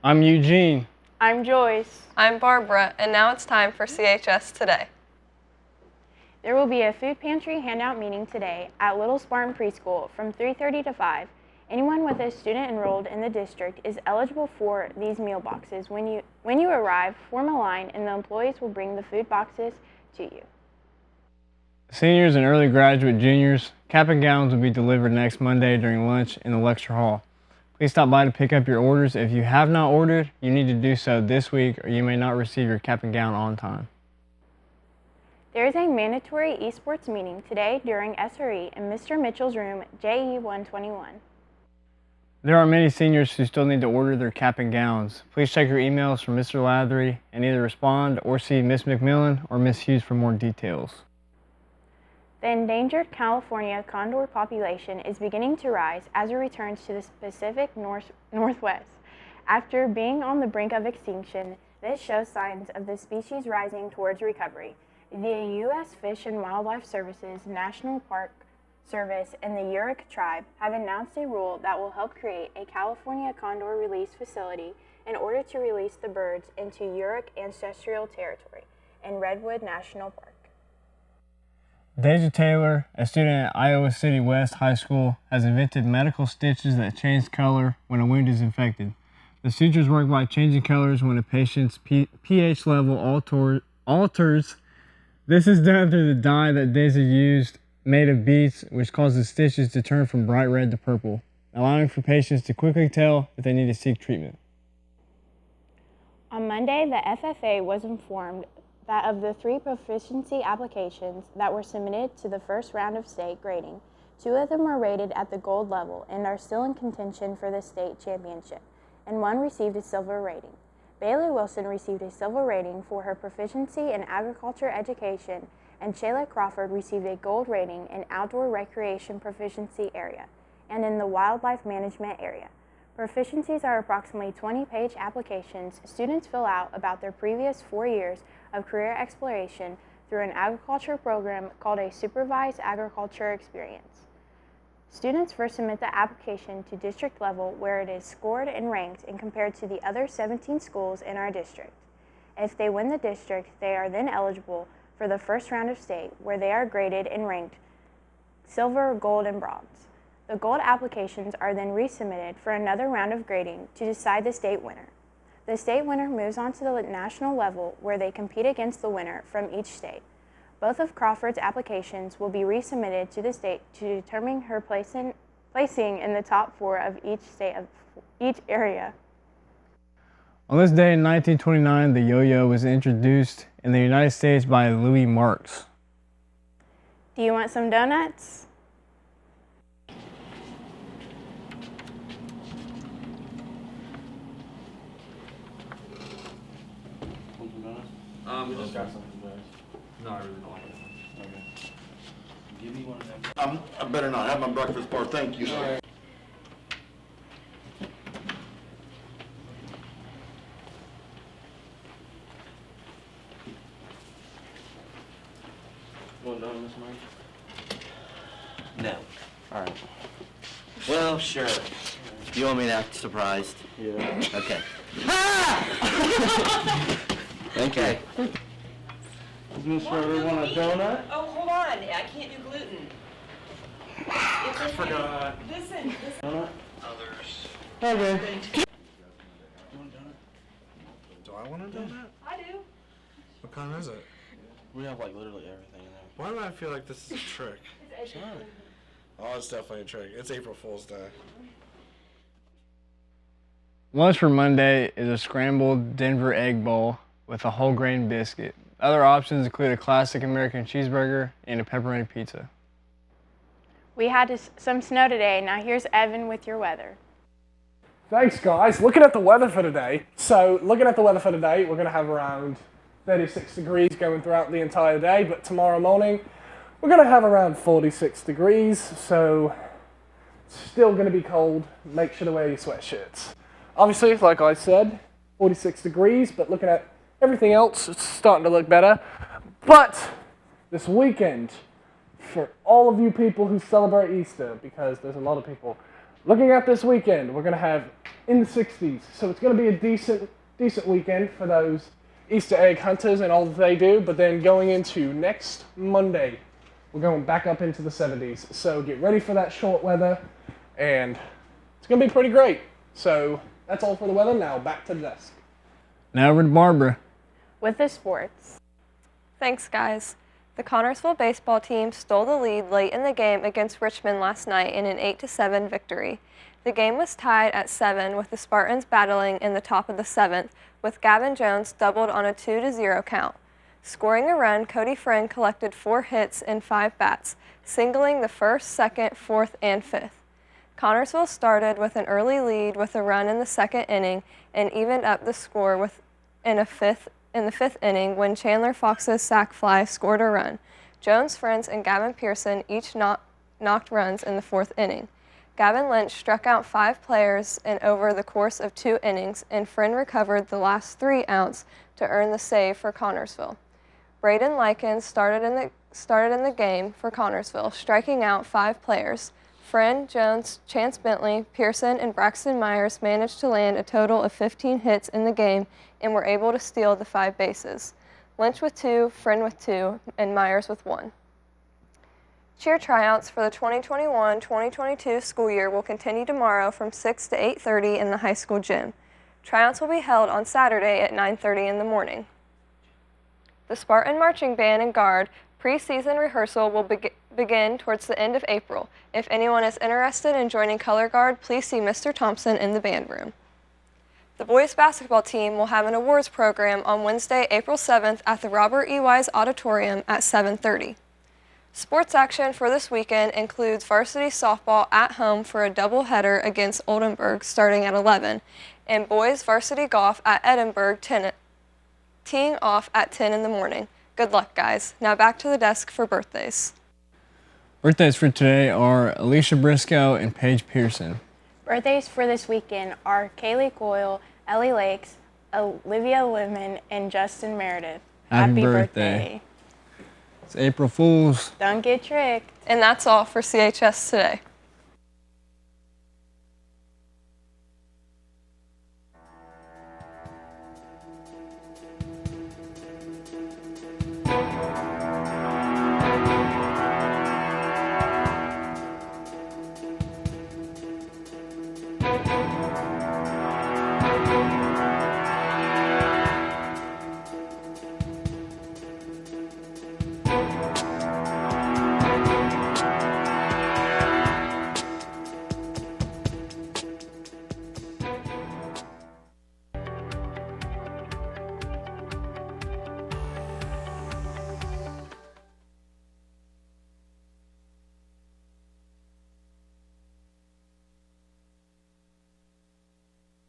I'm Eugene. I'm Joyce. I'm Barbara, and now it's time for CHS Today. There will be a food pantry handout meeting today at Little Spartan Preschool from 3:30 to 5. Anyone with a student enrolled in the district is eligible for these meal boxes. When you arrive, form a line and the employees will bring the food boxes to you. Seniors and early graduate juniors, cap and gowns will be delivered next Monday during lunch in the lecture hall. Please stop by to pick up your orders. If you have not ordered, you need to do so this week or you may not receive your cap and gown on time. There is a mandatory esports meeting today during SRE in Mr. Mitchell's room, JE 121. There are many seniors who still need to order their cap and gowns. Please check your emails from Mr. Lathery and either respond or see Miss McMillan or Miss Hughes for more details. The endangered California condor population is beginning to rise as it returns to the Pacific Northwest. After being on the brink of extinction, this shows signs of the species rising towards recovery. The U.S. Fish and Wildlife Service's National Park Service and the Yurok tribe have announced a rule that will help create a California condor release facility in order to release the birds into Yurok ancestral territory in Redwood National Park. Deja Taylor, a student at Iowa City West High School, has invented medical stitches that change color when a wound is infected. The sutures work by changing colors when a patient's pH level alters. This is done through the dye that Deja used, made of beets, which causes stitches to turn from bright red to purple, allowing for patients to quickly tell if they need to seek treatment. On Monday, the FFA was informed that of the 3 proficiency applications that were submitted to the first round of state grading, 2 of them were rated at the gold level and are still in contention for the state championship, and 1 received a silver rating. Bailey Wilson received a silver rating for her proficiency in agriculture education, and Shayla Crawford received a gold rating in outdoor recreation proficiency area and in the wildlife management area. Proficiencies are approximately 20-page applications students fill out about their previous 4 years of career exploration through an agriculture program called a Supervised Agriculture Experience. Students first submit the application to district level where it is scored and ranked and compared to the other 17 schools in our district. If they win the district, they are then eligible for the first round of state where they are graded and ranked silver, gold, and bronze. The gold applications are then resubmitted for another round of grading to decide the state winner. The state winner moves on to the national level where they compete against the winner from each state. Both of Crawford's applications will be resubmitted to the state to determine her placing in the top 4 of each area. On this day in 1929, the yo-yo was introduced in the United States by Louis Marx. Do you want some donuts? Just got some for those. No, I really don't like it. Okay. Give me one of them. I better not have my breakfast bar, thank you. All right. Want donuts, Mike? No. All right. Well, sure. You want me to act surprised? Yeah. Okay. Thank you. Does Miss Schroeder want a donut? Oh, hold on. I can't do gluten. I forgot. Listen. Donut? Others. Okay. Want a donut? Do I want a donut? I do. What kind is it? We have like literally everything in there. Why do I feel like this is a trick? It's Sorry. Oh, it's definitely a trick. It's April Fool's Day. Lunch for Monday is a scrambled Denver egg bowl with a whole grain biscuit. Other options include a classic American cheeseburger and a pepperoni pizza. We had some snow today. Now here's Evan with your weather. Thanks, guys. Looking at the weather for today. We're going to have around 36 degrees going throughout the entire day, but tomorrow morning we're going to have around 46 degrees, so it's still going to be cold. Make sure to wear your sweatshirts. Obviously, like I said, 46 degrees, but looking at everything else, it's starting to look better. But this weekend, for all of you people who celebrate Easter, because there's a lot of people looking at this weekend, we're going to have in the 60s. So it's going to be a decent weekend for those Easter egg hunters and all that they do. But then going into next Monday, we're going back up into the 70s. So get ready for that short weather, and it's going to be pretty great. So that's all for the weather. Now back to the desk. Now over to Barbara. With the sports. Thanks, guys. The Connersville baseball team stole the lead late in the game against Richmond last night in an 8-7 victory. The game was tied at 7 with the Spartans battling in the top of the 7th, with Gavin Jones doubled on a 2-0 count. Scoring a run, Cody Friend collected 4 hits and 5 bats, singling the 1st, 2nd, 4th, and 5th. Connersville started with an early lead with a run in the 2nd inning and evened up the score in the 5th inning when Chandler Fox's sac fly scored a run. Jones, Friends, and Gavin Pearson each knocked runs in the 4th inning. Gavin Lynch struck out 5 players over the course of 2 innings, and Friend recovered the last 3 outs to earn the save for Connersville. Braden Likens started in the game for Connersville, striking out 5 players. Friend, Jones, Chance Bentley, Pearson, and Braxton Myers managed to land a total of 15 hits in the game and were able to steal the 5 bases. Lynch with 2, Friend with 2, and Myers with 1. Cheer tryouts for the 2021-2022 school year will continue tomorrow from 6 to 8:30 in the high school gym. Tryouts will be held on Saturday at 9:30 in the morning. The Spartan Marching Band and Guard pre-season rehearsal will begin towards the end of April. If anyone is interested in joining Color Guard, please see Mr. Thompson in the band room. The boys basketball team will have an awards program on Wednesday, April 7th at the Robert E. Wise Auditorium at 7:30. Sports action for this weekend includes varsity softball at home for a doubleheader against Oldenburg starting at 11, and boys varsity golf at Edinburgh teeing off at 10 in the morning. Good luck, guys. Now back to the desk for birthdays. Birthdays for today are Alicia Briscoe and Paige Pearson. Birthdays for this weekend are Kaylee Coyle, Ellie Lakes, Olivia Lemon, and Justin Meredith. Happy birthday. It's April Fool's. Don't get tricked. And that's all for CHS Today.